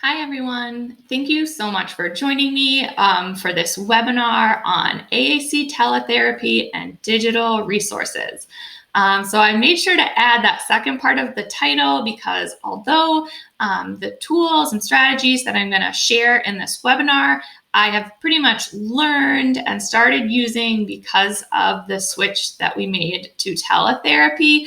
Hi, everyone. Thank you so much for joining me for this webinar on AAC teletherapy and digital resources. So I made sure to add that second part of the title because although the tools and strategies that I'm going to share in this webinar, I have pretty much learned and started using because of the switch that we made to teletherapy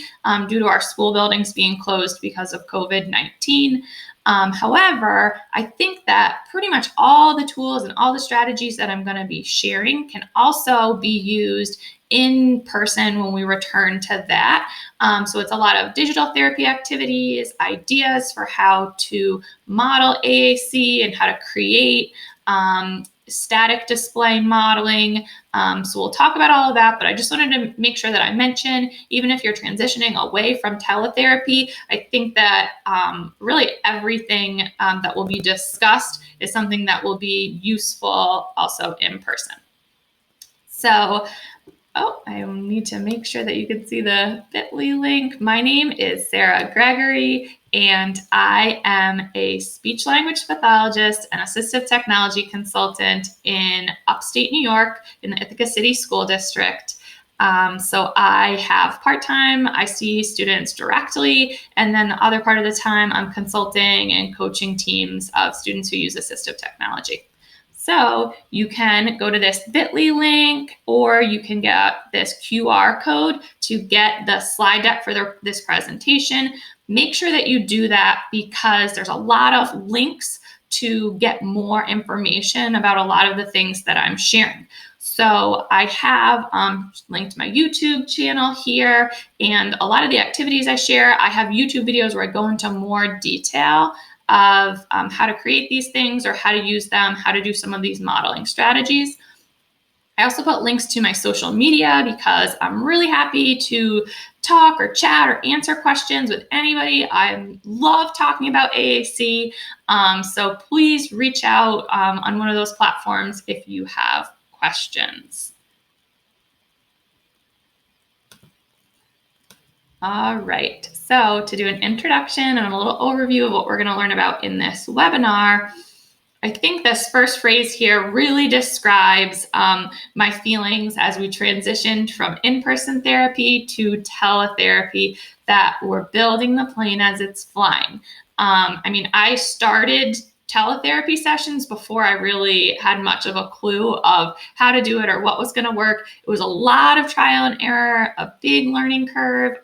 due to our school buildings being closed because of COVID-19. However, I think that pretty much all the tools and all the strategies that I'm going to be sharing can also be used in person when we return to that. So it's a lot of digital therapy activities, ideas for how to model AAC and how to create static display modeling. So we'll talk about all of that, but I just wanted to make sure that I mention, even if you're transitioning away from teletherapy, I think that really everything that will be discussed is something that will be useful also in person. So, I need to make sure that you can see the bit.ly link. My name is Sarah Gregory, and I am a speech language pathologist and assistive technology consultant in upstate New York in the Ithaca City School District. So I have part-time, I see students directly, and then the other part of the time I'm consulting and coaching teams of students who use assistive technology. So you can go to this bit.ly link, or you can get this QR code to get the slide deck for this presentation. Make sure that you do that because there's a lot of links to get more information about a lot of the things that I'm sharing. So I have linked my YouTube channel here, and a lot of the activities I share, I have YouTube videos where I go into more detail of how to create these things or how to use them, how to do some of these modeling strategies. I also put links to my social media because I'm really happy to talk or chat or answer questions with anybody. I love talking about AAC. So please reach out on one of those platforms if you have questions. All right, so to do an introduction and a little overview of what we're going to learn about in this webinar, I think this first phrase here really describes my feelings as we transitioned from in-person therapy to teletherapy, that we're building the plane as it's flying. I started teletherapy sessions before I really had much of a clue of how to do it or what was going to work. It was a lot of trial and error, a big learning curve.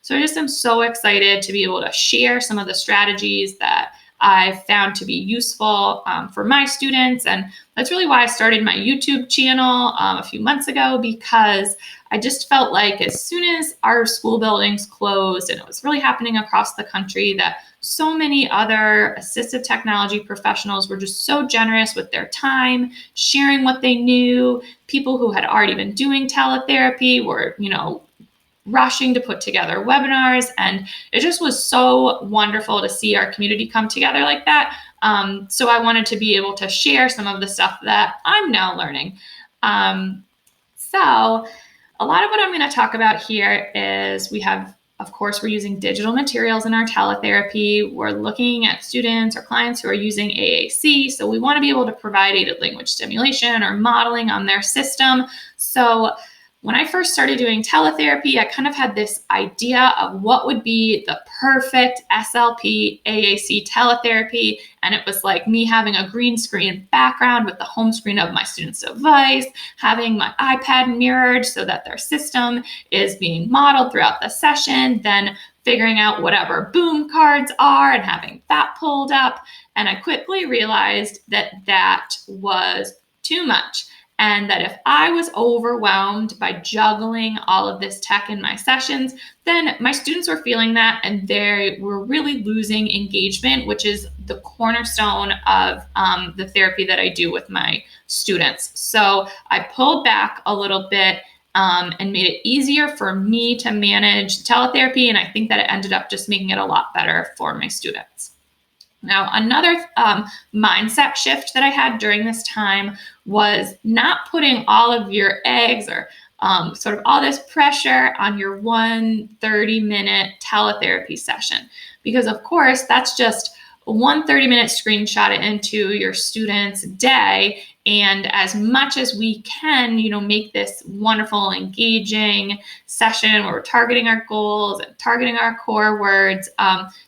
So I just am so excited to be able to share some of the strategies that I've found to be useful for my students. And that's really why I started my YouTube channel a few months ago, because I just felt like as soon as our school buildings closed, and it was really happening across the country, that so many other assistive technology professionals were just so generous with their time, sharing what they knew. People who had already been doing teletherapy were, rushing to put together webinars, and it just was so wonderful to see our community come together like that. So I wanted to be able to share some of the stuff that I'm now learning. So a lot of what I'm going to talk about here is we're using digital materials in our teletherapy. We're looking at students or clients who are using AAC. So we want to be able to provide aided language stimulation or modeling on their system. So when I first started doing teletherapy, I kind of had this idea of what would be the perfect SLP AAC teletherapy. And it was like me having a green screen background with the home screen of my student's device, having my iPad mirrored so that their system is being modeled throughout the session, then figuring out whatever boom cards are and having that pulled up. And I quickly realized that that was too much. And that if I was overwhelmed by juggling all of this tech in my sessions, then my students were feeling that, and they were really losing engagement, which is the cornerstone of the therapy that I do with my students. So I pulled back a little bit and made it easier for me to manage teletherapy, and I think that it ended up just making it a lot better for my students. Now, another mindset shift that I had during this time was not putting all of your eggs or sort of all this pressure on your 1 30-minute teletherapy session. Because, of course, that's just one 30-minute screenshot it into your student's day. And as much as we can, make this wonderful, engaging session where we're targeting our goals and targeting our core words,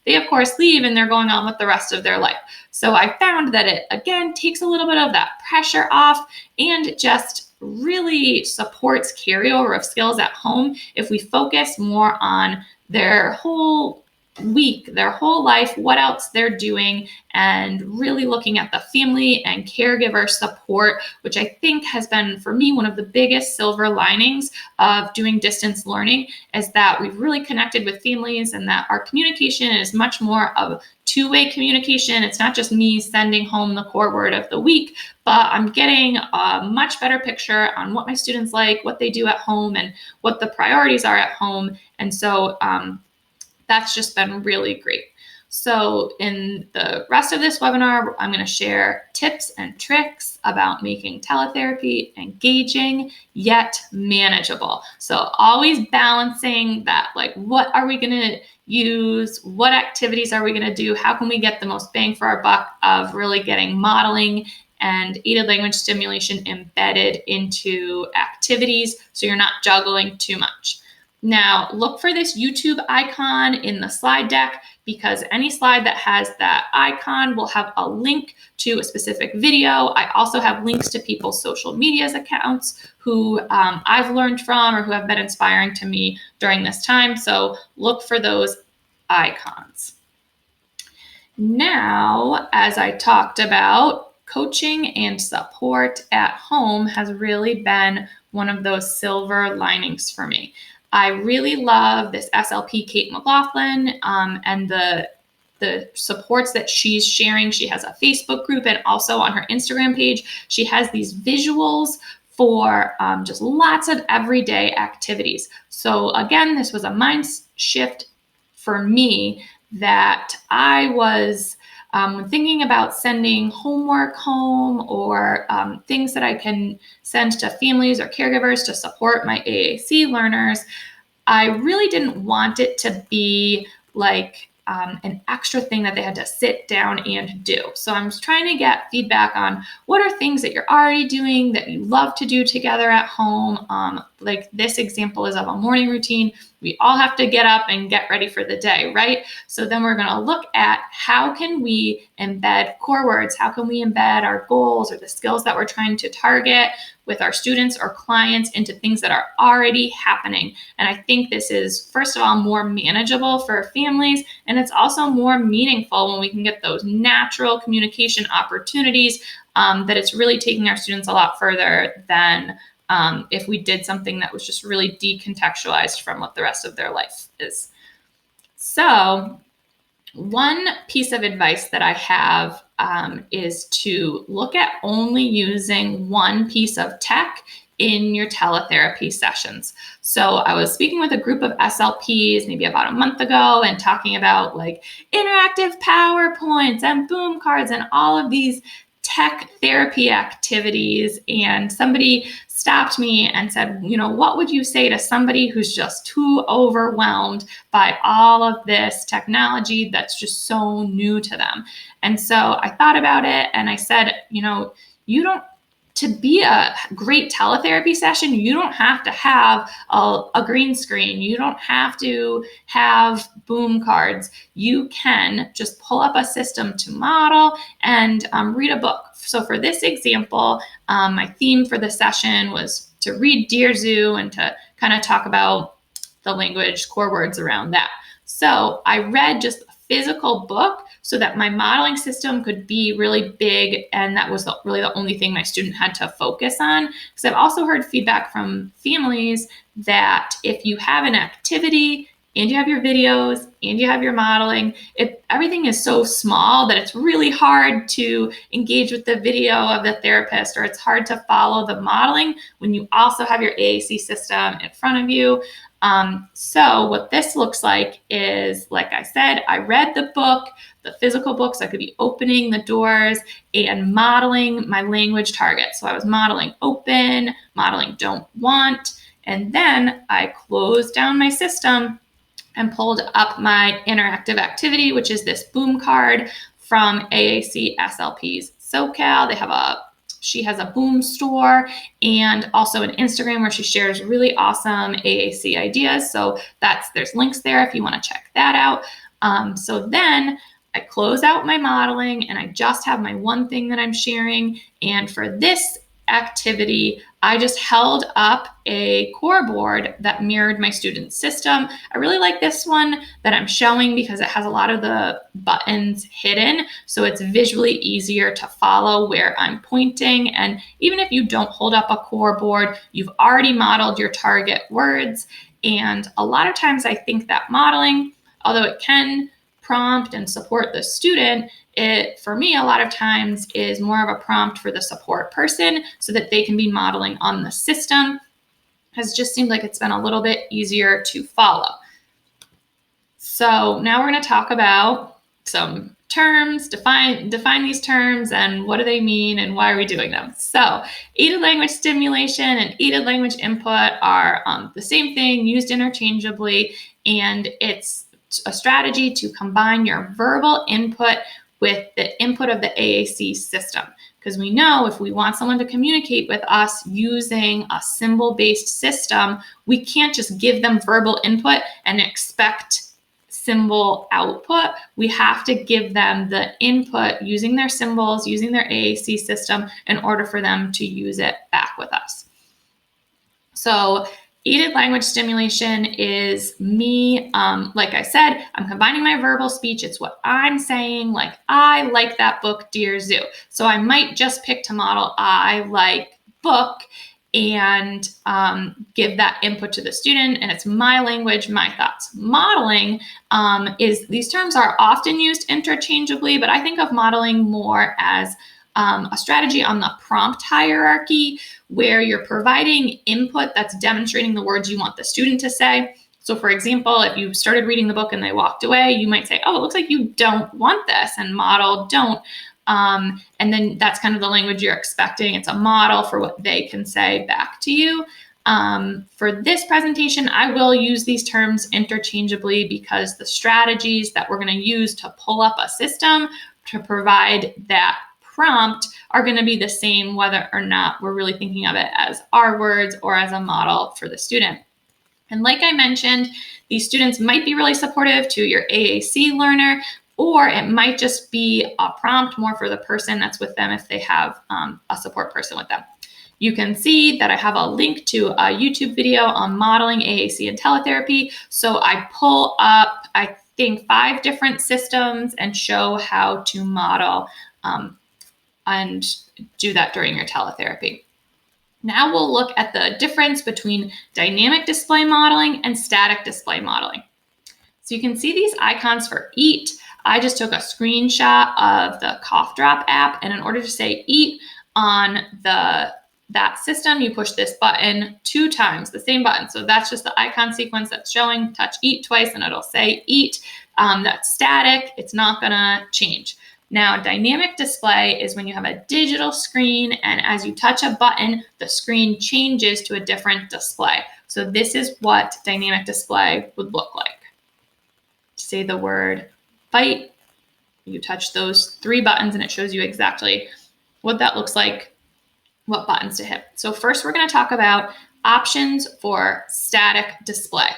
they of course leave and they're going on with the rest of their life. So I found that it, again, takes a little bit of that pressure off and just really supports carryover of skills at home if we focus more on their whole week, their whole life, what else they're doing, and really looking at the family and caregiver support, which I think has been, for me, one of the biggest silver linings of doing distance learning, is that we've really connected with families and that our communication is much more of two-way communication. It's not just me sending home the core word of the week, but I'm getting a much better picture on what my students like, what they do at home, and what the priorities are at home. And so that's just been really great. So in the rest of this webinar, I'm going to share tips and tricks about making teletherapy engaging yet manageable. So always balancing that, like, what are we going to use? What activities are we going to do? How can we get the most bang for our buck of really getting modeling and aided language stimulation embedded into activities so you're not juggling too much? Now, look for this YouTube icon in the slide deck, because any slide that has that icon will have a link to a specific video. I also have links to people's social media accounts who I've learned from or who have been inspiring to me during this time. So look for those icons. Now, as I talked about, coaching and support at home has really been one of those silver linings for me. I really love this SLP Kate McLaughlin and the supports that she's sharing. She has a Facebook group, and also on her Instagram page, she has these visuals for just lots of everyday activities. So again, this was a mind shift for me, that I was thinking about sending homework home or things that I can send to families or caregivers to support my AAC learners. I really didn't want it to be like an extra thing that they had to sit down and do. So I'm trying to get feedback on what are things that you're already doing that you love to do together at home. Like this example is of a morning routine. We all have to get up and get ready for the day, right? So then we're going to look at how can we embed core words? How can we embed our goals or the skills that we're trying to target with our students or clients into things that are already happening? And I think this is, first of all, more manageable for families, and it's also more meaningful when we can get those natural communication opportunities, that it's really taking our students a lot further than if we did something that was just really decontextualized from what the rest of their life is. So one piece of advice that I have is to look at only using one piece of tech in your teletherapy sessions. So I was speaking with a group of SLPs maybe about a month ago and talking about like interactive PowerPoints and boom cards and all of these tech therapy activities. And somebody stopped me and said, what would you say to somebody who's just too overwhelmed by all of this technology that's just so new to them? And so I thought about it and I said, to be a great teletherapy session, you don't have to have a green screen. You don't have to have boom cards. You can just pull up a system to model and read a book. So for this example, my theme for the session was to read Dear Zoo and to kind of talk about the language core words around that. So I read just a physical book so that my modeling system could be really big, and that was really the only thing my student had to focus on. Because I've also heard feedback from families that if you have an activity and you have your videos and you have your modeling, everything is so small that it's really hard to engage with the video of the therapist, or it's hard to follow the modeling when you also have your AAC system in front of you. So what this looks like is, like I said, I read the book, the physical book, so I could be opening the doors and modeling my language target. So I was modeling open, modeling don't want, and then I closed down my system and pulled up my interactive activity, which is this boom card from AAC SLP's SoCal. She has a Boom store and also an Instagram where she shares really awesome AAC ideas. So there's links there if you want to check that out. So then I close out my modeling and I just have my one thing that I'm sharing. And for this activity, I just held up a core board that mirrored my student's system. I really like this one that I'm showing because it has a lot of the buttons hidden, so it's visually easier to follow where I'm pointing. And even if you don't hold up a core board, you've already modeled your target words. And a lot of times I think that modeling, although it can prompt and support the student, it, for me, a lot of times is more of a prompt for the support person so that they can be modeling on the system. Has just seemed like it's been a little bit easier to follow. So now we're going to talk about some terms, define these terms and what do they mean and why are we doing them. So aided language stimulation and aided language input are the same thing, used interchangeably, and it's a strategy to combine your verbal input with the input of the AAC system. Because we know if we want someone to communicate with us using a symbol-based system, we can't just give them verbal input and expect symbol output. We have to give them the input using their symbols, using their AAC system in order for them to use it back with us. So aided language stimulation is me, like I said, I'm combining my verbal speech. It's what I'm saying, like, I like that book, Dear Zoo. So I might just pick to model I like book and give that input to the student. And it's my language, my thoughts. Modeling these terms are often used interchangeably, but I think of modeling more as a strategy on the prompt hierarchy where you're providing input that's demonstrating the words you want the student to say. So for example, if you started reading the book and they walked away, you might say, oh, it looks like you don't want this, and model don't. And then that's kind of the language you're expecting. It's a model for what they can say back to you. For this presentation, I will use these terms interchangeably because the strategies that we're going to use to pull up a system to provide that prompt are going to be the same whether or not we're really thinking of it as our words or as a model for the student. And like I mentioned, these students might be really supportive to your AAC learner, or it might just be a prompt more for the person that's with them if they have a support person with them. You can see that I have a link to a YouTube video on modeling AAC and teletherapy. So I pull up, I think, 5 different systems and show how to model and do that during your teletherapy. Now we'll look at the difference between dynamic display modeling and static display modeling. So you can see these icons for eat. I just took a screenshot of the cough drop app, and in order to say eat on that system, you push this button 2 times, the same button. So that's just the icon sequence that's showing. Touch eat twice and it'll say eat. That's static. It's not gonna change. Now, dynamic display is when you have a digital screen, and as you touch a button, the screen changes to a different display. So this is what dynamic display would look like. To say the word fight, you touch those 3 buttons and it shows you exactly what that looks like, what buttons to hit. So first we're going to talk about options for static display.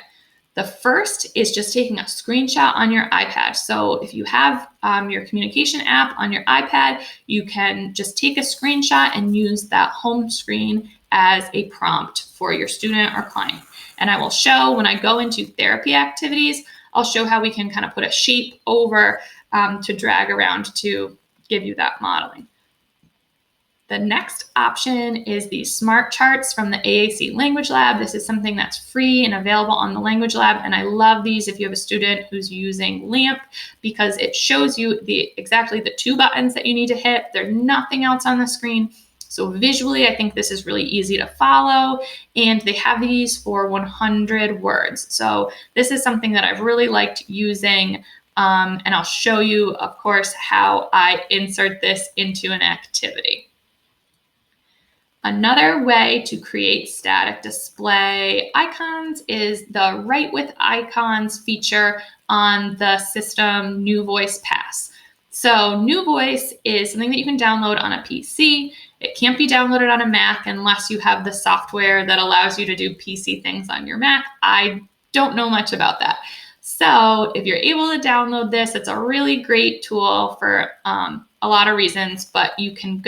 The first is just taking a screenshot on your iPad. So if you have your communication app on your iPad, you can just take a screenshot and use that home screen as a prompt for your student or client. And I will show when I go into therapy activities, I'll show how we can kind of put a shape over to drag around to give you that modeling. The next option is the smart charts from the AAC Language Lab. This is something that's free and available on the Language Lab, and I love these if you have a student who's using LAMP because it shows you exactly the 2 buttons that you need to hit. There's nothing else on the screen. So visually, I think this is really easy to follow, and they have these for 100 words. So this is something that I've really liked using, and I'll show you, of course, how I insert this into an activity. Another way to create static display icons is the Write with Icons feature on the system New Voice Pass. So New Voice is something that you can download on a PC. It can't be downloaded on a Mac unless you have the software that allows you to do PC things on your Mac. I don't know much about that. So if you're able to download this, it's a really great tool for a lot of reasons, but you can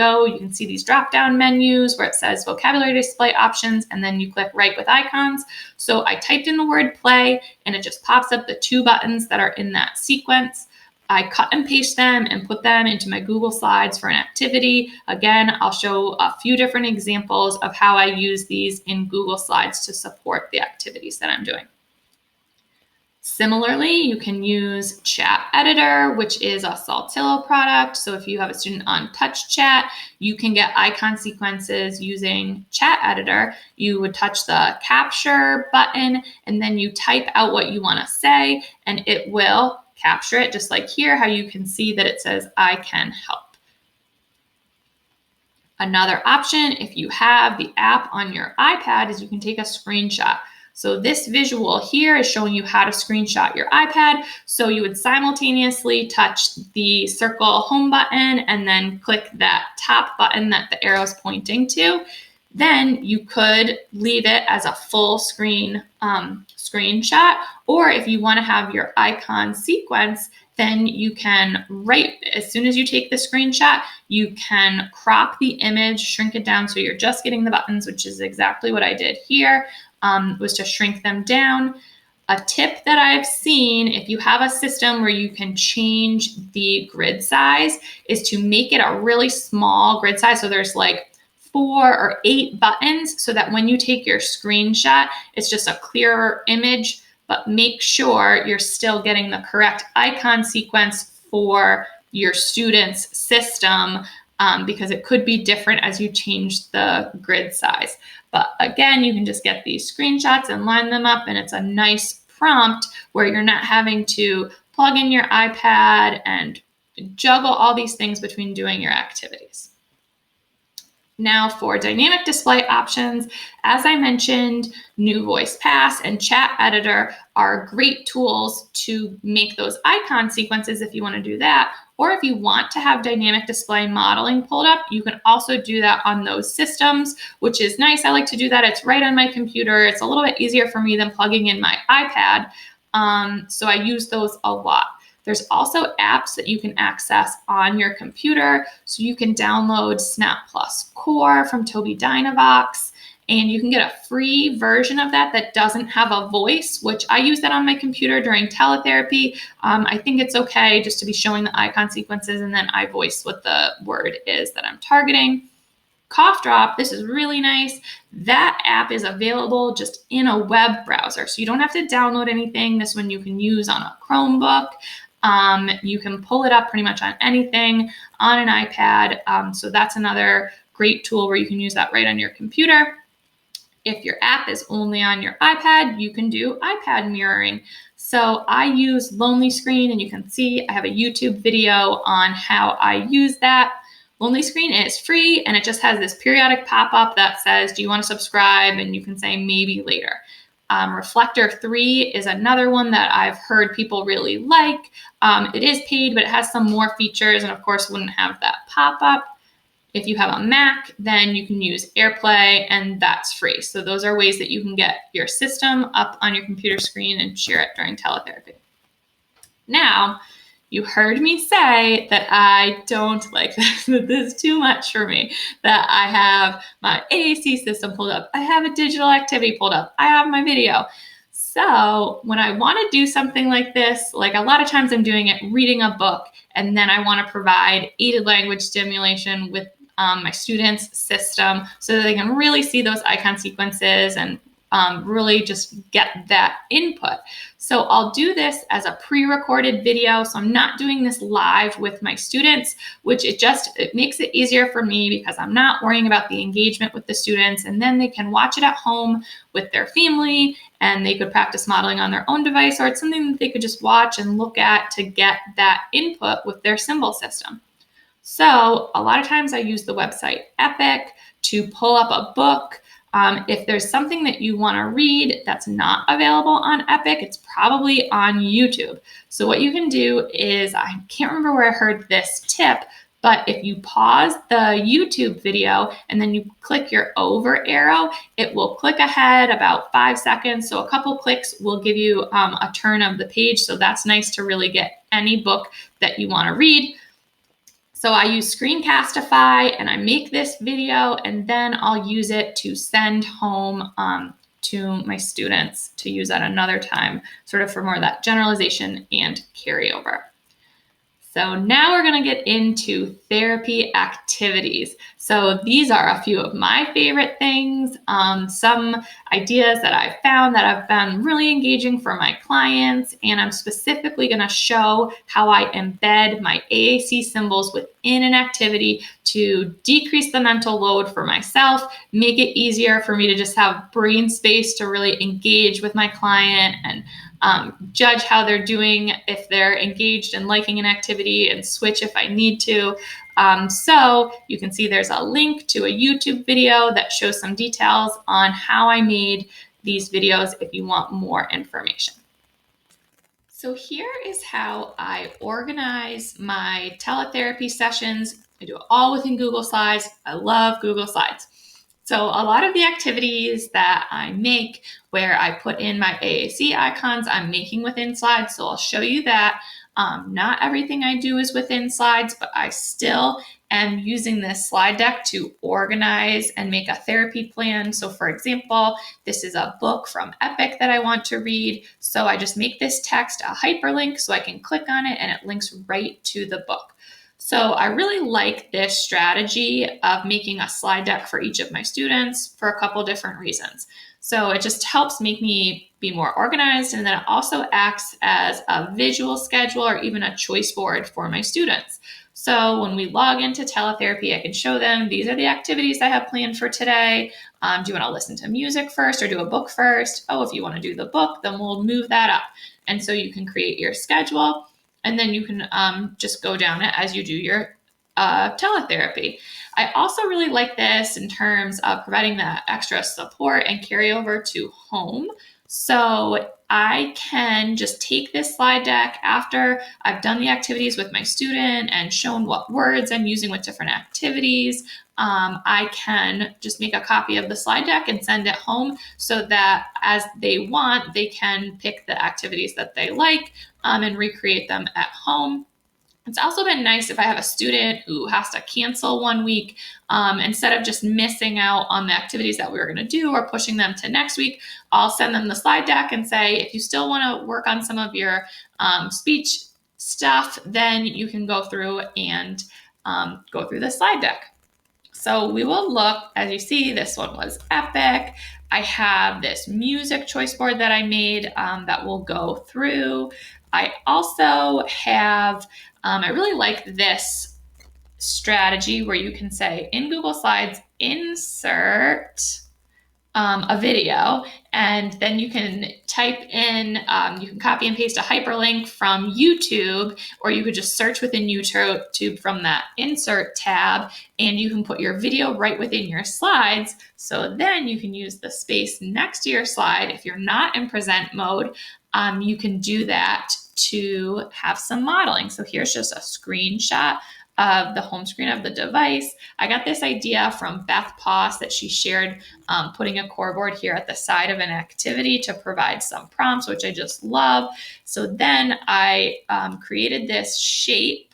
see these drop-down menus where it says vocabulary display options, and then you click right with icons. So I typed in the word play, and it just pops up the 2 buttons that are in that sequence. I cut and paste them and put them into my Google Slides for an activity. Again, I'll show a few different examples of how I use these in Google Slides to support the activities that I'm doing. Similarly, you can use Chat Editor, which is a Saltillo product. So if you have a student on Touch Chat, you can get icon sequences using Chat Editor. You would touch the capture button, and then you type out what you want to say, and it will capture it, just like here, how you can see that it says, I can help. Another option, if you have the app on your iPad, is you can take a screenshot. So this visual here is showing you how to screenshot your iPad. So you would simultaneously touch the circle home button and then click that top button that the arrow is pointing to. Then you could leave it as a full screen screenshot, or if you want to have your icon sequence, then you can, as soon as you take the screenshot, you can crop the image, shrink it down so you're just getting the buttons, which is exactly what I did here, was to shrink them down. A tip that I've seen, if you have a system where you can change the grid size, is to make it a really small grid size. So there's like 4 or 8 buttons, so that when you take your screenshot, it's just a clearer image, but make sure you're still getting the correct icon sequence for your student's system, because it could be different as you change the grid size. But again, you can just get these screenshots and line them up, and it's a nice prompt where you're not having to plug in your iPad and juggle all these things between doing your activities. Now for dynamic display options, as I mentioned, New Voice Pass and Chat Editor are great tools to make those icon sequences if you want to do that. Or if you want to have dynamic display modeling pulled up, you can also do that on those systems, which is nice. I like to do that. It's right on my computer. It's a little bit easier for me than plugging in my iPad. So I use those a lot. There's also apps that you can access on your computer. So you can download Snap Plus Core from Tobii Dynavox, and you can get a free version of that doesn't have a voice, which I use that on my computer during teletherapy. I think it's okay just to be showing the icon sequences, and then I voice what the word is that I'm targeting. Cough Drop, this is really nice. That app is available just in a web browser, so you don't have to download anything. This one you can use on a Chromebook. You can pull it up pretty much on anything on an iPad. So that's another great tool where you can use that right on your computer. If your app is only on your iPad, you can do iPad mirroring. So I use Lonely Screen, and you can see I have a YouTube video on how I use that. Lonely Screen is free, and it just has this periodic pop-up that says, do you want to subscribe? And you can say maybe later. Reflector 3 is another one that I've heard people really like. It is paid, but it has some more features, and of course wouldn't have that pop-up. If you have a Mac, then you can use AirPlay, and that's free. So those are ways that you can get your system up on your computer screen and share it during teletherapy. Now, you heard me say that I don't like this, that this is too much for me, that I have my AAC system pulled up, I have a digital activity pulled up, I have my video. So when I want to do something like this, like a lot of times I'm doing it reading a book, and then I want to provide aided language stimulation with my students' system so that they can really see those icon sequences and really just get that input. So I'll do this as a pre-recorded video. So I'm not doing this live with my students, which it makes it easier for me because I'm not worrying about the engagement with the students, and then they can watch it at home with their family, and they could practice modeling on their own device, or it's something that they could just watch and look at to get that input with their symbol system. So a lot of times I use the website Epic to pull up a book. If there's something that you want to read that's not available on Epic, it's probably on YouTube. So what you can do is, I can't remember where I heard this tip, but if you pause the YouTube video and then you click your over arrow, it will click ahead about 5 seconds. So a couple clicks will give you a turn of the page. So that's nice to really get any book that you want to read. So I use Screencastify and I make this video, and then I'll use it to send home to my students to use at another time, sort of for more of that generalization and carryover. So now we're going to get into therapy activities. So these are a few of my favorite things, some ideas that I've found that have been really engaging for my clients, and I'm specifically going to show how I embed my AAC symbols within an activity to decrease the mental load for myself, make it easier for me to just have brain space to really engage with my client and judge how they're doing, if they're engaged and liking an activity, and switch if I need to. So you can see there's a link to a YouTube video that shows some details on how I made these videos if you want more information. So here is how I organize my teletherapy sessions. I do it all within Google Slides. I love Google Slides. So a lot of the activities that I make where I put in my AAC icons, I'm making within slides. So I'll show you that. Not everything I do is within slides, but I still am using this slide deck to organize and make a therapy plan. So for example, this is a book from Epic that I want to read. So I just make this text a hyperlink so I can click on it and it links right to the book. So I really like this strategy of making a slide deck for each of my students for a couple different reasons. So it just helps make me be more organized, and then it also acts as a visual schedule or even a choice board for my students. So when we log into Teletherapy, I can show them, these are the activities I have planned for today. Do you want to listen to music first or do a book first? Oh, if you want to do the book, then we'll move that up. And so you can create your schedule, and then you can just go down it as you do your teletherapy. I also really like this in terms of providing that extra support and carryover to home. So I can just take this slide deck after I've done the activities with my student and shown what words I'm using with different activities. I can just make a copy of the slide deck and send it home so that as they want, they can pick the activities that they like and recreate them at home. It's also been nice if I have a student who has to cancel 1 week, instead of just missing out on the activities that we were going to do or pushing them to next week, I'll send them the slide deck and say, if you still want to work on some of your speech stuff, then you can go through and go through the slide deck. So we will look, as you see, this one was Epic. I have this music choice board that I made that we'll go through. I also have, I really like this strategy where you can say in Google Slides, insert a video, and then you can type in, you can copy and paste a hyperlink from YouTube, or you could just search within YouTube from that insert tab, and you can put your video right within your slides. So then you can use the space next to your slide. If you're not in present mode, you can do that to have some modeling. So here's just a screenshot of the home screen of the device. I got this idea from Beth Poss that she shared, putting a core board here at the side of an activity to provide some prompts, which I just love. So then I created this shape.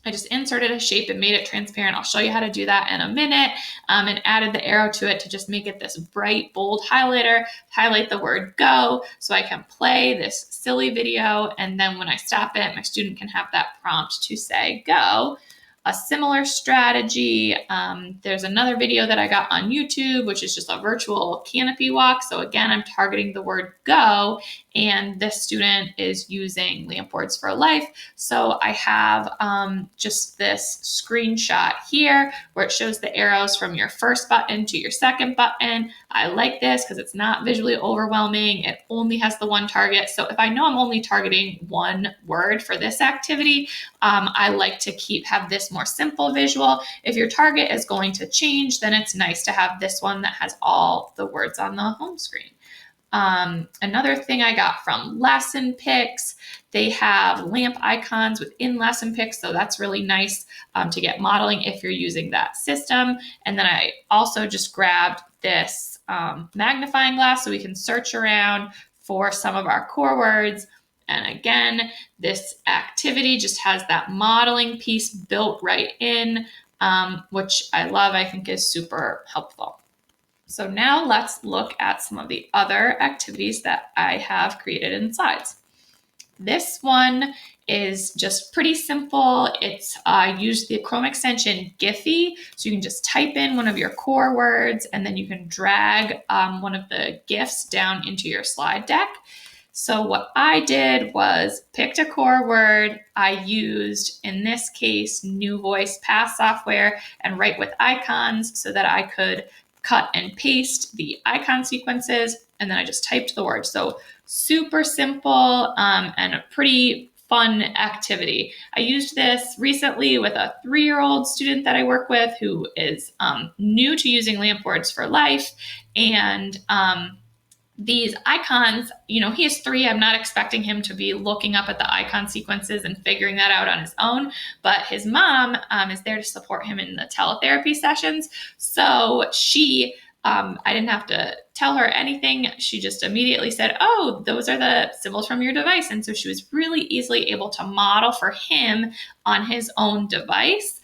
I just inserted a shape and made it transparent. I'll show you how to do that in a minute, and added the arrow to it to just make it this bright, bold highlighter, highlight the word go, so I can play this silly video, and then when I stop it, my student can have that prompt to say go. A similar strategy, there's another video that I got on YouTube, which is just a virtual canopy walk. So again, I'm targeting the word go, and this student is using Lampboards for Life. So I have just this screenshot here where it shows the arrows from your first button to your second button. I like this because it's not visually overwhelming. It only has the one target. So if I know I'm only targeting one word for this activity, I like to have this more simple visual. If your target is going to change, then it's nice to have this one that has all the words on the home screen. Another thing I got from Lesson Picks, they have lamp icons within Lesson Picks, so that's really nice to get modeling if you're using that system. And then I also just grabbed this magnifying glass so we can search around for some of our core words. And again, this activity just has that modeling piece built right in, which I love, I think is super helpful. So now let's look at some of the other activities that I have created in slides. This one is just pretty simple. It's used the Chrome extension Giphy. So you can just type in one of your core words and then you can drag one of the GIFs down into your slide deck. So what I did was picked a core word. I used, in this case, New Voice Pass software and write with icons so that I could cut and paste the icon sequences, and then I just typed the word. So super simple and a pretty fun activity. I used this recently with a 3-year-old student that I work with who is new to using LAMP Words for Life, and these icons, he is 3. I'm not expecting him to be looking up at the icon sequences and figuring that out on his own, but his mom is there to support him in the teletherapy sessions. So I didn't have to tell her anything. She just immediately said, oh, those are the symbols from your device. And so she was really easily able to model for him on his own device.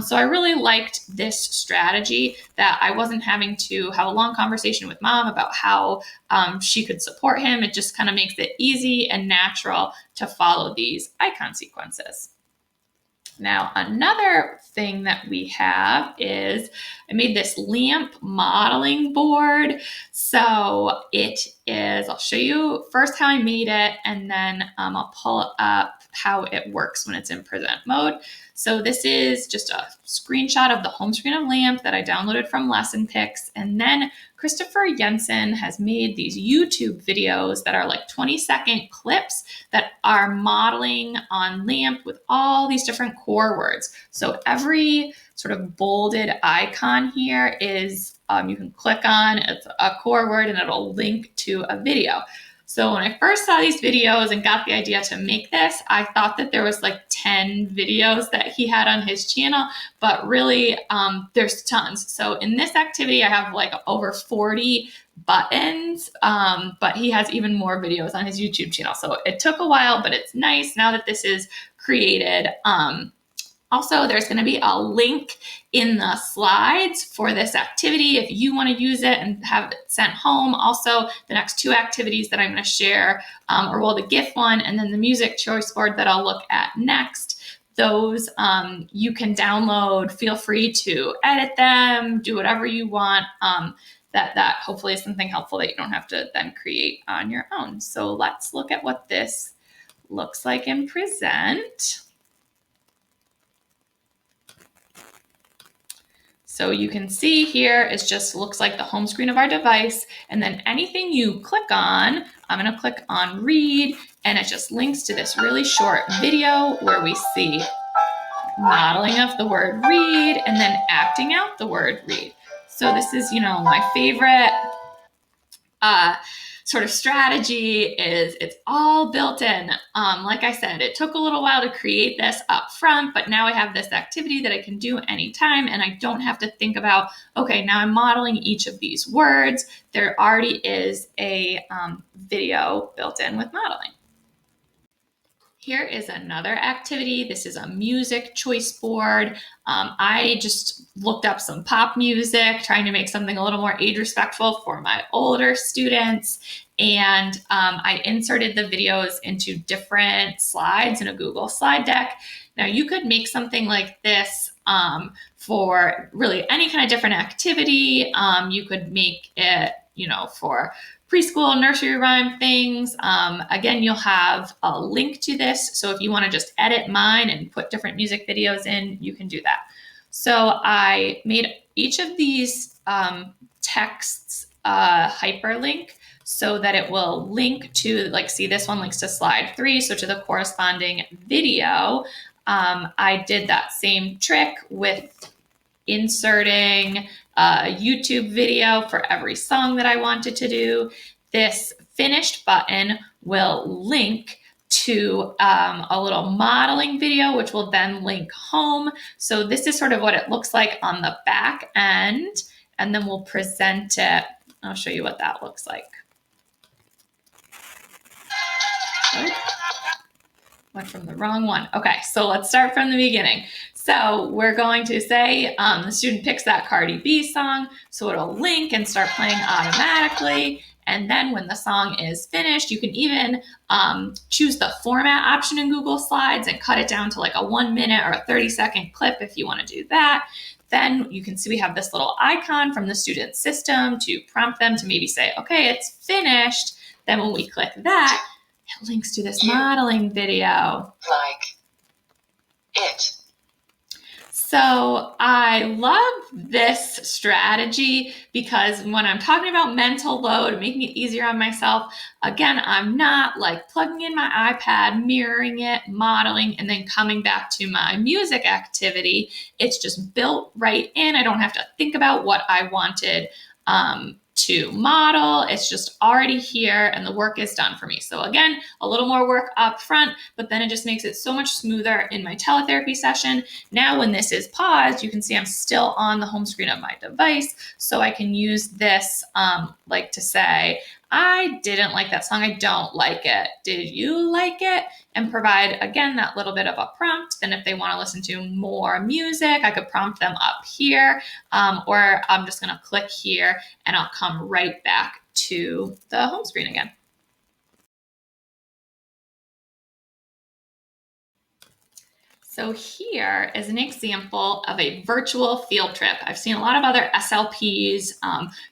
So I really liked this strategy that I wasn't having to have a long conversation with mom about how she could support him. It just kind of makes it easy and natural to follow these icon sequences. Now, another thing that we have is I made this lamp modeling board. So it is, I'll show you first how I made it, and then I'll pull up how it works when it's in present mode. So this is just a screenshot of the home screen of LAMP that I downloaded from Lesson Picks. And then Christopher Jensen has made these YouTube videos that are like 20-second clips that are modeling on LAMP with all these different core words. So every sort of bolded icon here is, you can click on, it's a core word and it'll link to a video. So when I first saw these videos and got the idea to make this, I thought that there was like 10 videos that he had on his channel, but really there's tons. So in this activity, I have like over 40 buttons, but he has even more videos on his YouTube channel. So it took a while, but it's nice now that this is created. Also, there's going to be a link in the slides for this activity if you want to use it and have it sent home. Also, the next 2 activities that I'm going to share, the GIF one and then the music choice board that I'll look at next. Those you can download. Feel free to edit them, do whatever you want. That hopefully is something helpful that you don't have to then create on your own. So let's look at what this looks like in Present. So you can see here, it just looks like the home screen of our device. And then anything you click on, I'm going to click on Read, and it just links to this really short video where we see modeling of the word read and then acting out the word read. So this is, my favorite sort of strategy is it's all built in. Like I said, it took a little while to create this up front, but now I have this activity that I can do anytime and I don't have to think about, okay, now I'm modeling each of these words. There already is a video built in with modeling. Here is another activity. This is a music choice board. I just looked up some pop music, trying to make something a little more age respectful for my older students. And I inserted the videos into different slides in a Google slide deck. Now you could make something like this for really any kind of different activity. You could make it, for preschool, nursery rhyme things. Again, you'll have a link to this. So if you want to just edit mine and put different music videos in, you can do that. So I made each of these texts hyperlink so that it will link to, see, this one links to slide 3, so to the corresponding video. I did that same trick with inserting a YouTube video for every song that I wanted to do. This finished button will link to a little modeling video, which will then link home. So this is sort of what it looks like on the back end, and then we'll present it. I'll show you what that looks like. Oh, went from the wrong one. Okay, so let's start from the beginning. So we're going to say the student picks that Cardi B song, so it'll link and start playing automatically. And then when the song is finished, you can even choose the format option in Google Slides and cut it down to like a 1 minute or a 30-second clip if you want to do that. Then you can see we have this little icon from the student system to prompt them to maybe say, okay, it's finished. Then when we click that, it links to this modeling video. Like it. So I love this strategy because when I'm talking about mental load, making it easier on myself, again, I'm not like plugging in my iPad, mirroring it, modeling, and then coming back to my music activity. It's just built right in. I don't have to think about what I wanted to model. It's just already here and the work is done for me. So again, a little more work up front, but then it just makes it so much smoother in my teletherapy session. Now, when this is paused, you can see I'm still on the home screen of my device. So I can use this like to say, I didn't like that song. I don't like it. Did you like it? And provide, again, that little bit of a prompt. Then if they want to listen to more music, I could prompt them up here, or I'm just going to click here and I'll come right back to the home screen again. So here is an example of a virtual field trip. I've seen a lot of other SLPs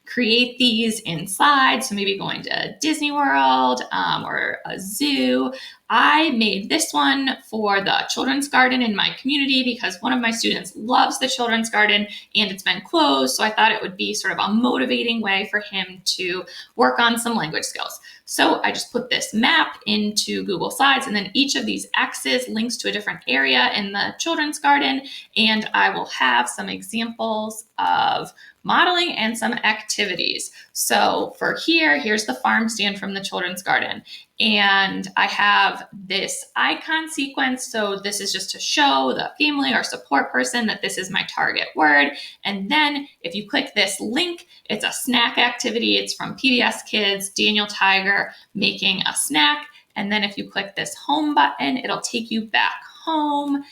create these in slides, so maybe going to Disney World or a zoo. I made this one for the children's garden in my community because one of my students loves the children's garden and it's been closed, so I thought it would be sort of a motivating way for him to work on some language skills. So I just put this map into Google Slides, and then each of these X's links to a different area in the children's garden, and I will have some examples of modeling and some activities. So for here's the farm stand from the children's garden. And I have this icon sequence. So this is just to show the family or support person that this is my target word. And then if you click this link, it's a snack activity. It's from PBS Kids, Daniel Tiger making a snack. And then if you click this home button, it'll take you back home.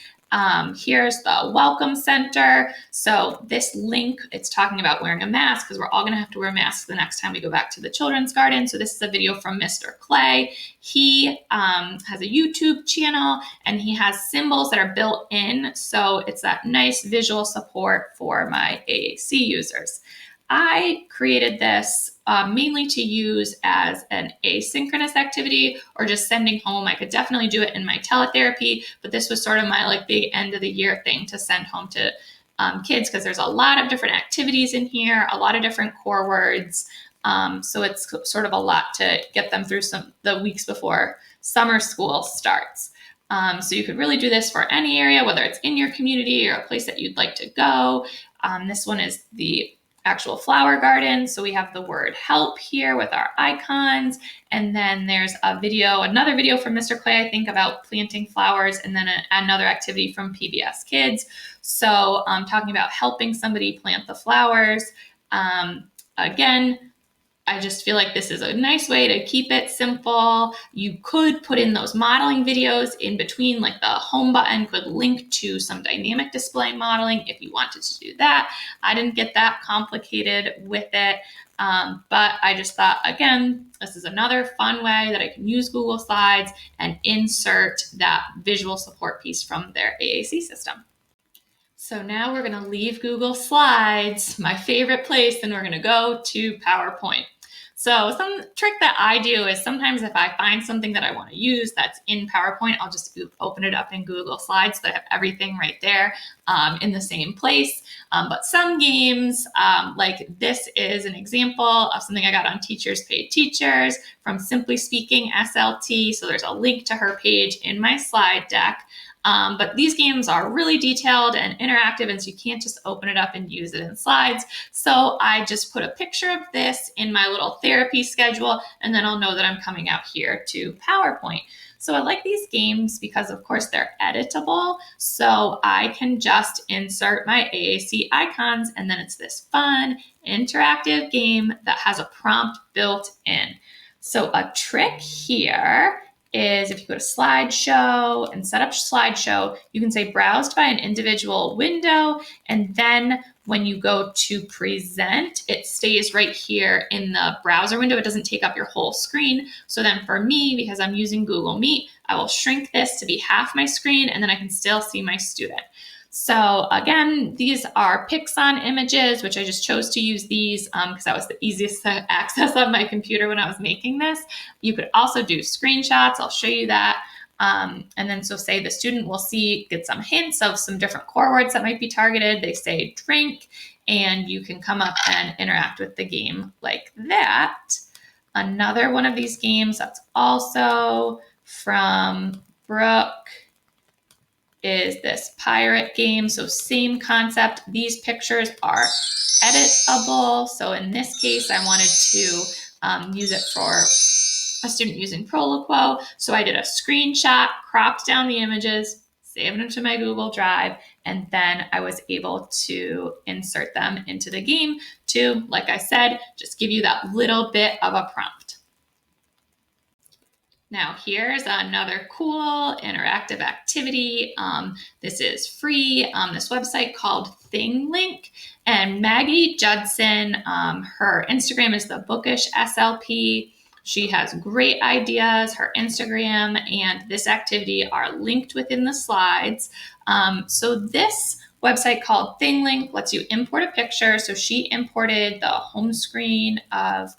Here's the welcome center. So this link, it's talking about wearing a mask because we're all going to have to wear masks the next time we go back to the children's garden. So this is a video from Mr. Clay. He has a YouTube channel and he has symbols that are built in. So it's that nice visual support for my AAC users. I created this mainly to use as an asynchronous activity or just sending home. I could definitely do it in my teletherapy, but this was sort of my like big end of the year thing to send home to kids because there's a lot of different activities in here, a lot of different core words. So it's sort of a lot to get them through the weeks before summer school starts. So you could really do this for any area, whether it's in your community or a place that you'd like to go. This one is the actual flower garden. So we have the word help here with our icons. And then there's another video from Mr. Clay, I think, about planting flowers, and then another activity from PBS Kids. So talking about helping somebody plant the flowers. Again, I just feel like this is a nice way to keep it simple. You could put in those modeling videos in between, like the home button could link to some dynamic display modeling if you wanted to do that. I didn't get that complicated with it, but I just thought, again, this is another fun way that I can use Google Slides and insert that visual support piece from their AAC system. So now we're going to leave Google Slides, my favorite place, and we're going to go to PowerPoint. So some trick that I do is sometimes if I find something that I want to use that's in PowerPoint, I'll just open it up in Google Slides so that I have everything right there in the same place. But some games, like this is an example of something I got on Teachers Pay Teachers from Simply Speaking SLT. So there's a link to her page in my slide deck. But these games are really detailed and interactive, and so you can't just open it up and use it in slides. So I just put a picture of this in my little therapy schedule, and then I'll know that I'm coming out here to PowerPoint. So I like these games because, of course, they're editable. So I can just insert my AAC icons, and then it's this fun, interactive game that has a prompt built in. So a trick here is if you go to slideshow and set up slideshow, you can say browsed by an individual window, and then when you go to present, it stays right here in the browser window. It doesn't take up your whole screen. So then for me, because I'm using Google Meet, I will shrink this to be half my screen, and then I can still see my student. So again, these are Pixon images, which I just chose to use these because that was the easiest to access on my computer when I was making this. You could also do screenshots. I'll show you that. And then so say the student will get some hints of some different core words that might be targeted. They say drink, and you can come up and interact with the game like that. Another one of these games that's also from Brooke is this pirate game. So same concept. These pictures are editable. So in this case, I wanted to use it for a student using Proloquo. So I did a screenshot, cropped down the images, saved them to my Google Drive, and then I was able to insert them into the game to, like I said, just give you that little bit of a prompt. Now here's another cool interactive activity. This is free. This website called Thinglink, and Maggie Judson, her Instagram is the Bookish SLP. She has great ideas. Her Instagram and this activity are linked within the slides. So this website called Thinglink lets you import a picture. So she imported the home screen of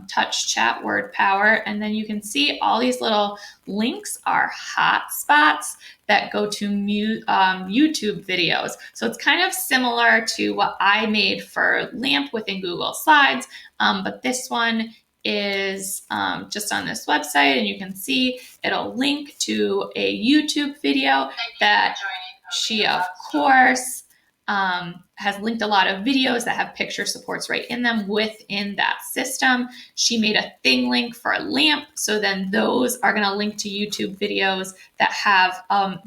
touch chat word power, and then you can see all these little links are hotspots that go to YouTube videos. So it's kind of similar to what I made for LAMP within Google Slides, but this one is just on this website, and you can see it'll link to a YouTube video that she, of course, has linked a lot of videos that have picture supports right in them within that system. She made a Thinglink for LAMP, so then those are going to link to YouTube videos that have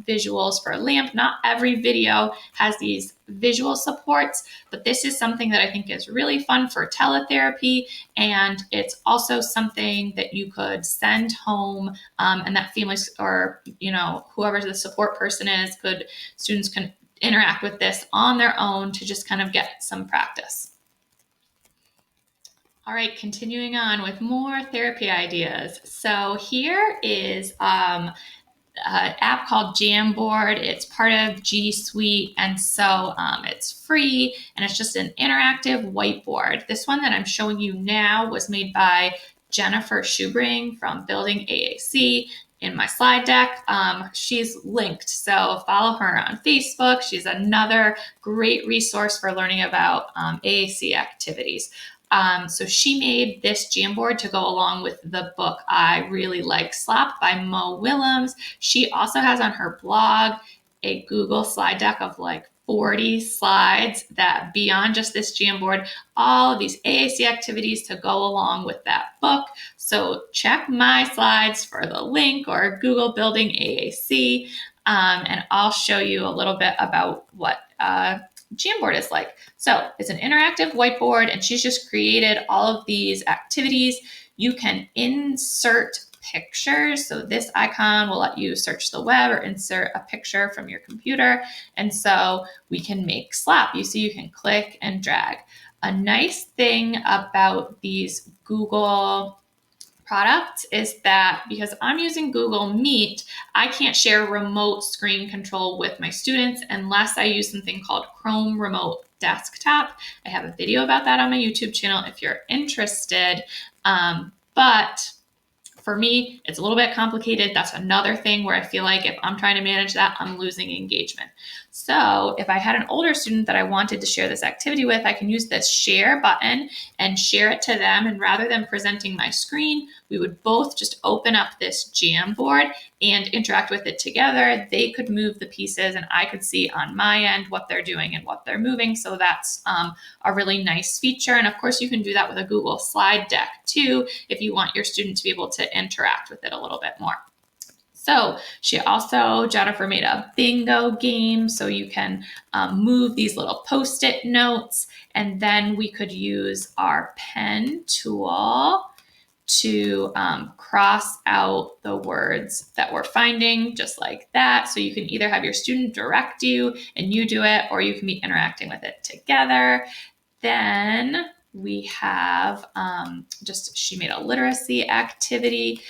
visuals for LAMP. Not every video has these visual supports, but this is something that I think is really fun for teletherapy, and it's also something that you could send home, and that families or whoever the support person is students can interact with this on their own to just kind of get some practice. All right, continuing on with more therapy ideas. So here is an app called Jamboard. It's part of G Suite, and so it's free, and it's just an interactive whiteboard. This one that I'm showing you now was made by Jennifer Schubring from Building AAC. In my slide deck, she's linked, so follow her on Facebook. She's another great resource for learning about AAC activities. So she made this Jamboard to go along with the book I Really Like Slap by Mo Willems. She also has on her blog a Google slide deck of like 40 slides that beyond just this Jamboard, all of these AAC activities to go along with that book. So check my slides for the link or Google Building AAC, and I'll show you a little bit about what Jamboard is like. So it's an interactive whiteboard, and she's just created all of these activities. You can insert pictures. So this icon will let you search the web or insert a picture from your computer. And so we can make slap. You see, you can click and drag. A nice thing about these Google products is that because I'm using Google Meet, I can't share remote screen control with my students unless I use something called Chrome Remote Desktop. I have a video about that on my YouTube channel if you're interested. But For me, it's a little bit complicated. That's another thing where I feel like if I'm trying to manage that, I'm losing engagement. So if I had an older student that I wanted to share this activity with, I can use this share button and share it to them. And rather than presenting my screen, we would both just open up this Jamboard and interact with it together. They could move the pieces and I could see on my end what they're doing and what they're moving. So that's a really nice feature. And of course, you can do that with a Google slide deck too, if you want your student to be able to interact with it a little bit more. So Jennifer made a bingo game, so you can move these little Post-it notes, and then we could use our pen tool to cross out the words that we're finding, just like that. So you can either have your student direct you and you do it, or you can be interacting with it together. Then we have she made a literacy activity.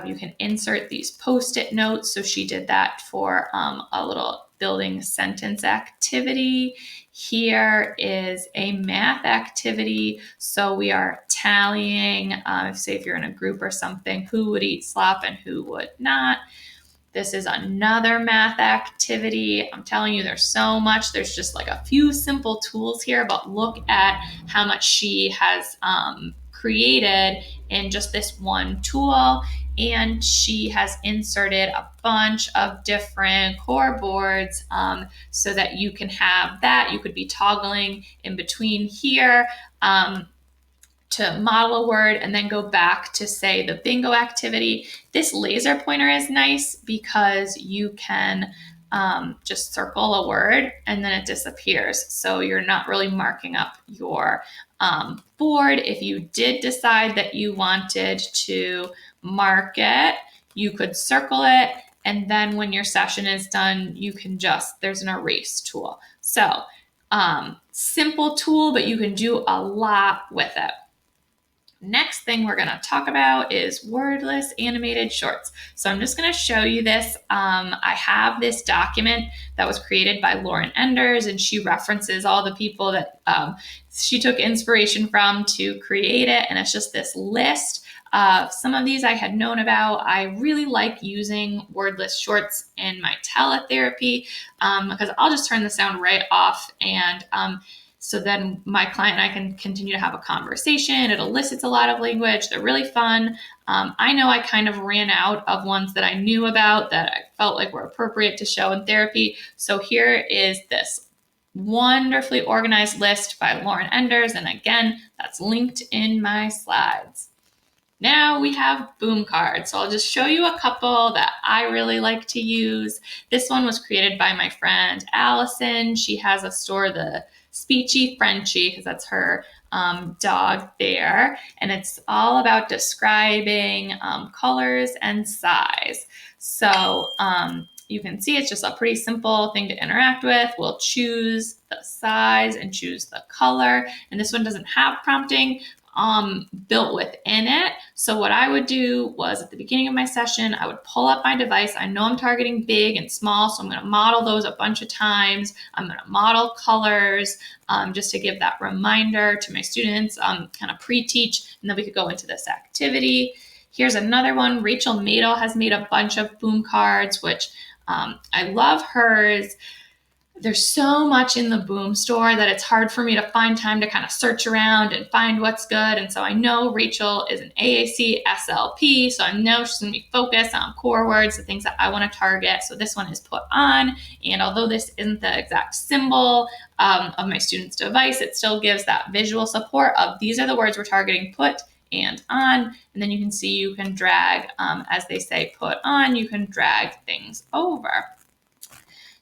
You can insert these Post-it notes. So she did that for a little building sentence activity. Here is a math activity. So we are tallying, say if you're in a group or something, who would eat slop and who would not. This is another math activity. I'm telling you, there's so much. There's just like a few simple tools here, but look at how much she has created in just this one tool. And she has inserted a bunch of different core boards so that you can have that. You could be toggling in between here to model a word and then go back to, say, the bingo activity. This laser pointer is nice because you can just circle a word and then it disappears. So you're not really marking up your board. If you did decide that you wanted to mark it, you could circle it. And then when your session is done, you can there's an erase tool. So simple tool, but you can do a lot with it. Next thing we're going to talk about is wordless animated shorts. So I'm just going to show you this. I have this document that was created by Lauren Enders, and she references all the people that she took inspiration from to create it. And it's just this list. Some of these I had known about. I really like using wordless shorts in my teletherapy because I'll just turn the sound right off, and so then my client and I can continue to have a conversation. It elicits a lot of language. They're really fun. I know I kind of ran out of ones that I knew about that I felt like were appropriate to show in therapy. So here is this wonderfully organized list by Lauren Enders. And again, that's linked in my slides. Now we have boom cards. So I'll just show you a couple that I really like to use. This one was created by my friend Allison. She has a store, the Speechy Frenchie, because that's her dog there. And it's all about describing colors and size. So you can see it's just a pretty simple thing to interact with. We'll choose the size and choose the color. And this one doesn't have prompting built within it. So what I would do was at the beginning of my session, I would pull up my device. I know I'm targeting big and small, so I'm going to model those a bunch of times. I'm going to model colors just to give that reminder to my students, kind of pre-teach, and then we could go into this activity. Here's another one. Rachel Madel has made a bunch of boom cards, which I love hers. There's so much in the Boom store that it's hard for me to find time to kind of search around and find what's good. And so I know Rachel is an AAC SLP, so I know she's going to be focused on core words, the things that I want to target. So this one is put on. And although this isn't the exact symbol of my student's device, it still gives that visual support of these are the words we're targeting, put and on. And then you can see you can drag, as they say, put on, you can drag things over.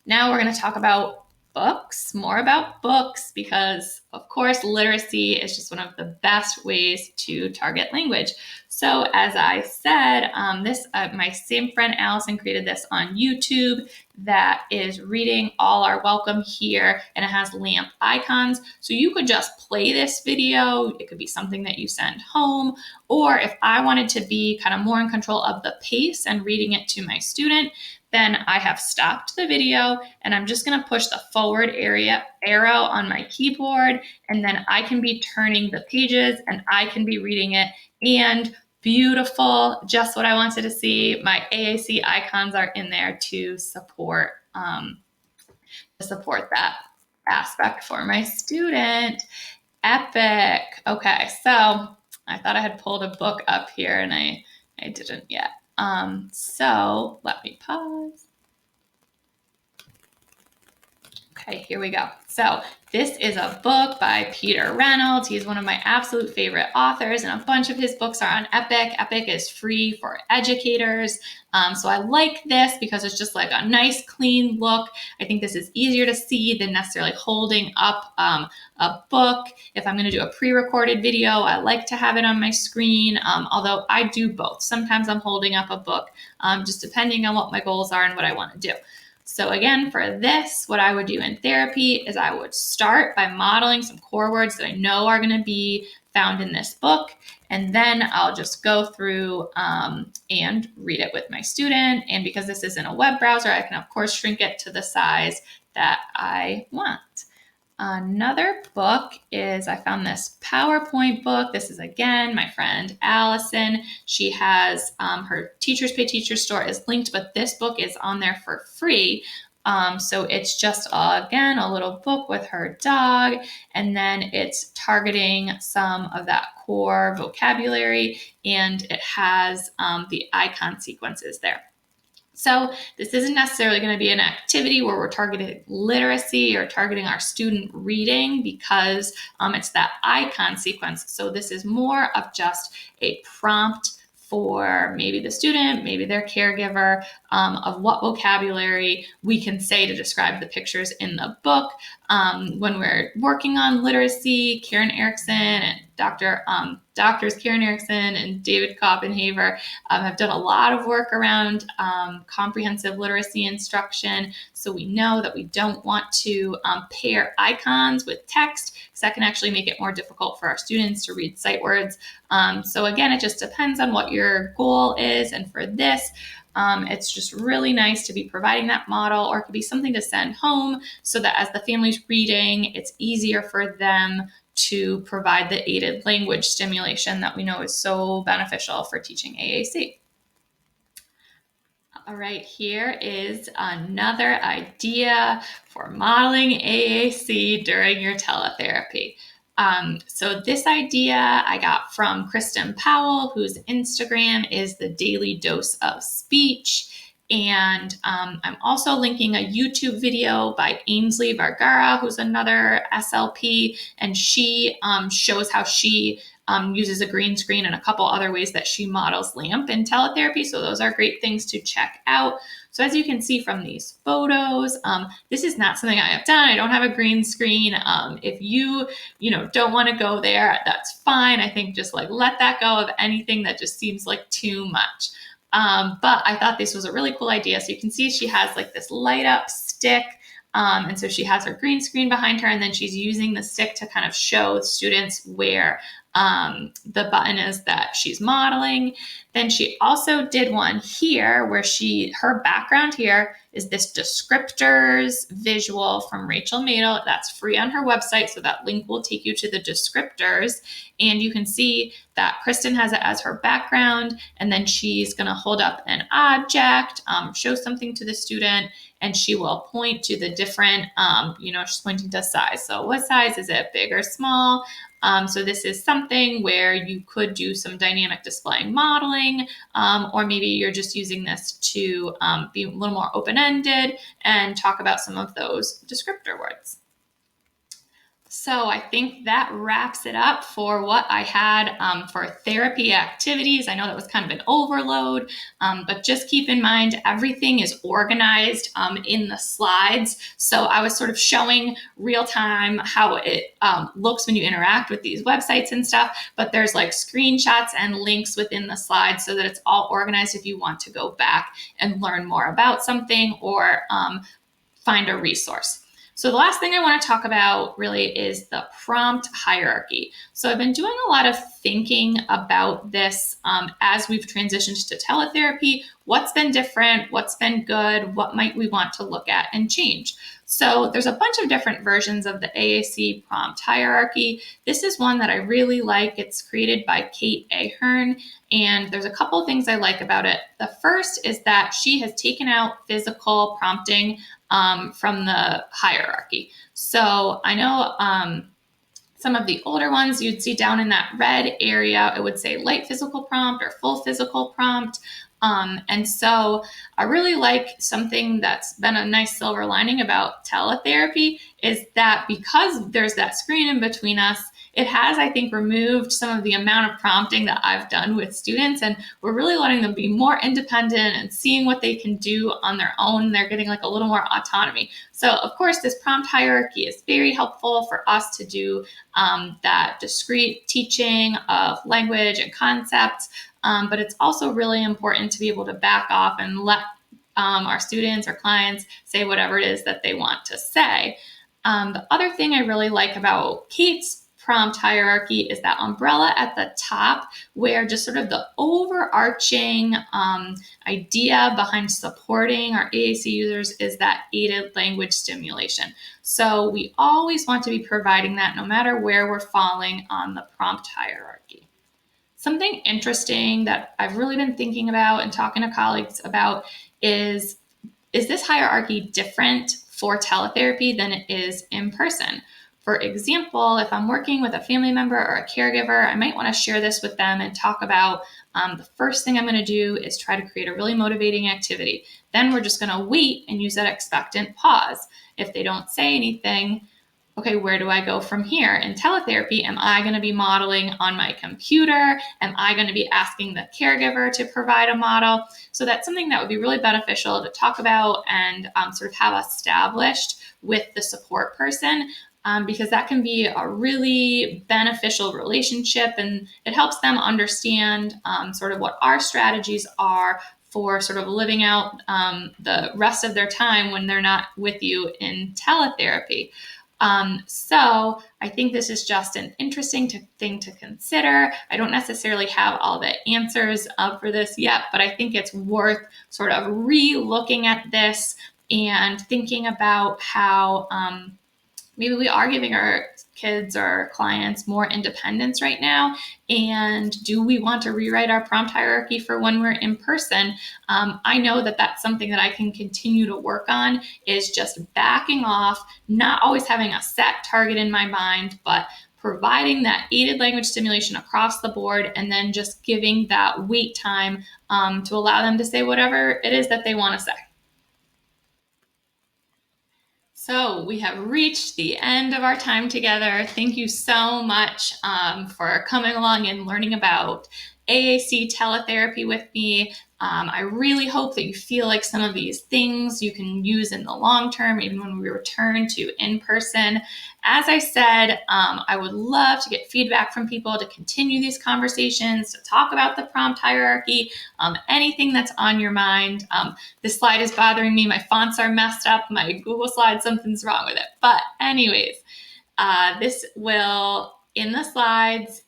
Now we're going to talk about books, more about books, because of course, literacy is just one of the best ways to target language. So as I said, my same friend Allison created this on YouTube that is reading All Are Welcome Here, and it has lamp icons. So you could just play this video. It could be something that you send home, or if I wanted to be kind of more in control of the pace and reading it to my student, then I have stopped the video and I'm just going to push the forward arrow on my keyboard, and then I can be turning the pages and I can be reading it and beautiful, just what I wanted to see. My AAC icons are in there to support that aspect for my student. Epic. Okay, so I thought I had pulled a book up here and I didn't yet. So let me pause. Okay, here we go. So this is a book by Peter Reynolds. He's one of my absolute favorite authors, and a bunch of his books are on Epic. Epic is free for educators. So I like this because it's just like a nice, clean look. I think this is easier to see than necessarily holding up a book. If I'm going to do a pre-recorded video, I like to have it on my screen, although I do both. Sometimes I'm holding up a book, just depending on what my goals are and what I want to do. So again, for this, what I would do in therapy is I would start by modeling some core words that I know are going to be found in this book. And then I'll just go through and read it with my student. And because this is in a web browser, I can, of course, shrink it to the size that I want. Another book is, I found this PowerPoint book. This is, again, my friend Allison. She has her Teachers Pay Teachers store is linked, but this book is on there for free. So it's just, again, a little book with her dog, and then it's targeting some of that core vocabulary, and it has the icon sequences there. So this isn't necessarily going to be an activity where we're targeting literacy or targeting our student reading, because it's that icon sequence. So this is more of just a prompt for maybe the student, maybe their caregiver, of what vocabulary we can say to describe the pictures in the book. When we're working on literacy, Karen Erickson and Doctors Karen Erickson and David Koppenhaver have done a lot of work around comprehensive literacy instruction. So we know that we don't want to pair icons with text, because that can actually make it more difficult for our students to read sight words. So again, it just depends on what your goal is. And for this, it's just really nice to be providing that model, or it could be something to send home so that as the family's reading, it's easier for them to provide the aided language stimulation that we know is so beneficial for teaching AAC. All right, here is another idea for modeling AAC during your teletherapy. So this idea I got from Kristen Powell, whose Instagram is The Daily Dose of Speech. And I'm also linking a YouTube video by Ainsley Vergara, who's another SLP, and she shows how she uses a green screen and a couple other ways that she models LAMP in teletherapy. So those are great things to check out. So as you can see from these photos, this is not something I have done. I don't have a green screen. If you don't want to go there, that's fine. I think just like let that go of anything that just seems like too much. But I thought this was a really cool idea. So you can see she has like this light up stick. And so she has her green screen behind her, and then she's using the stick to kind of show students where the button is that she's modeling. Then she also did one here where her background here is this descriptors visual from Rachel Madel. That's free on her website, so that link will take you to the descriptors. And you can see that Kristen has it as her background, and then she's going to hold up an object, show something to the student, and she will point to the different, she's pointing to size. So what size is it, big or small? So this is something where you could do some dynamic display modeling, or maybe you're just using this to be a little more open-ended and talk about some of those descriptor words. So I think that wraps it up for what I had for therapy activities. I know that was kind of an overload, but just keep in mind everything is organized in the slides. So I was sort of showing real time how it looks when you interact with these websites and stuff, but there's like screenshots and links within the slides so that it's all organized if you want to go back and learn more about something or find a resource. So the last thing I want to talk about really is the prompt hierarchy. So I've been doing a lot of thinking about this as we've transitioned to teletherapy. What's been different? What's been good? What might we want to look at and change? So there's a bunch of different versions of the AAC prompt hierarchy. This is one that I really like. It's created by Kate Ahern, and there's a couple of things I like about it. The first is that she has taken out physical prompting from the hierarchy. So I know some of the older ones you'd see down in that red area, it would say light physical prompt or full physical prompt. And so I really like something that's been a nice silver lining about teletherapy is that because there's that screen in between us, it has, I think, removed some of the amount of prompting that I've done with students, and we're really letting them be more independent and seeing what they can do on their own. They're getting like a little more autonomy. So of course, this prompt hierarchy is very helpful for us to do that discrete teaching of language and concepts, but it's also really important to be able to back off and let our students or clients say whatever it is that they want to say. The other thing I really like about Kate's prompt hierarchy is that umbrella at the top, where just sort of the overarching idea behind supporting our AAC users is that aided language stimulation. So we always want to be providing that no matter where we're falling on the prompt hierarchy. Something interesting that I've really been thinking about and talking to colleagues about is this hierarchy different for teletherapy than it is in person? For example, if I'm working with a family member or a caregiver, I might want to share this with them and talk about the first thing I'm going to do is try to create a really motivating activity. Then we're just going to wait and use that expectant pause. If they don't say anything, okay, where do I go from here? In teletherapy, am I going to be modeling on my computer? Am I going to be asking the caregiver to provide a model? So that's something that would be really beneficial to talk about and sort of have established with the support person. Because that can be a really beneficial relationship, and it helps them understand sort of what our strategies are for sort of living out the rest of their time when they're not with you in teletherapy. So I think this is just an interesting thing to consider. I don't necessarily have all the answers for this yet, but I think it's worth sort of re-looking at this and thinking about how maybe we are giving our kids or clients more independence right now. And do we want to rewrite our prompt hierarchy for when we're in person? I know that that's something that I can continue to work on, is just backing off, not always having a set target in my mind, but providing that aided language stimulation across the board, and then just giving that wait time to allow them to say whatever it is that they want to say. So we have reached the end of our time together. Thank you so much for coming along and learning about AAC teletherapy with me. I really hope that you feel like some of these things you can use in the long term, even when we return to in-person. As I said, I would love to get feedback from people to continue these conversations, to talk about the prompt hierarchy, anything that's on your mind. This slide is bothering me. My fonts are messed up. My Google slide, something's wrong with it. But anyways, this will, in the slides,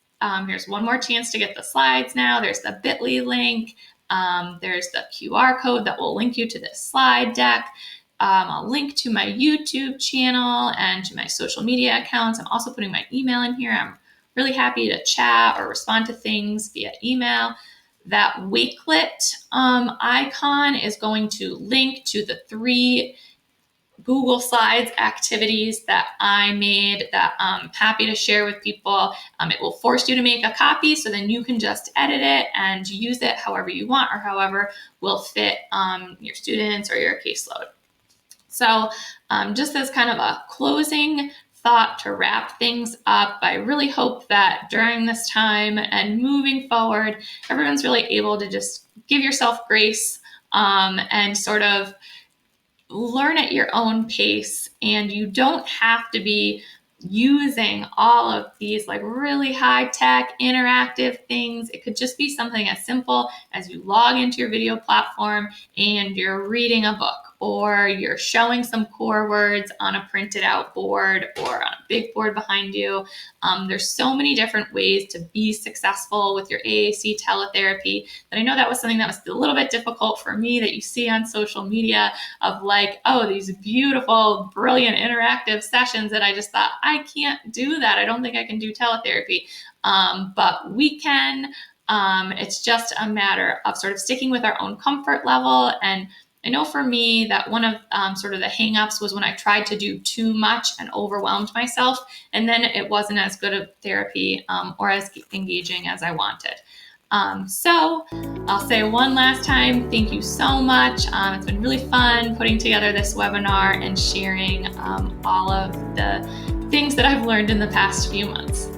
here's one more chance to get the slides now. There's the bit.ly link. There's the QR code that will link you to this slide deck. I'll link to my YouTube channel and to my social media accounts. I'm also putting my email in here. I'm really happy to chat or respond to things via email. That Wakelet icon is going to link to the 3 Google Slides activities that I made that I'm happy to share with people. It will force you to make a copy, so then you can just edit it and use it however you want or however will fit your students or your caseload. So just as kind of a closing thought to wrap things up, I really hope that during this time and moving forward, everyone's really able to just give yourself grace and sort of learn at your own pace, and you don't have to be using all of these like really high-tech interactive things. It could just be something as simple as you log into your video platform and you're reading a book, or you're showing some core words on a printed out board or on a big board behind you. There's so many different ways to be successful with your AAC teletherapy that I know that was something that was a little bit difficult for me, that you see on social media of like, oh, these beautiful, brilliant interactive sessions that I just thought, I can't do that. I don't think I can do teletherapy. But we can. It's just a matter of sort of sticking with our own comfort level. And I know for me that one of sort of the hangups was when I tried to do too much and overwhelmed myself, and then it wasn't as good a therapy or as engaging as I wanted. So I'll say one last time, thank you so much. It's been really fun putting together this webinar and sharing all of the things that I've learned in the past few months.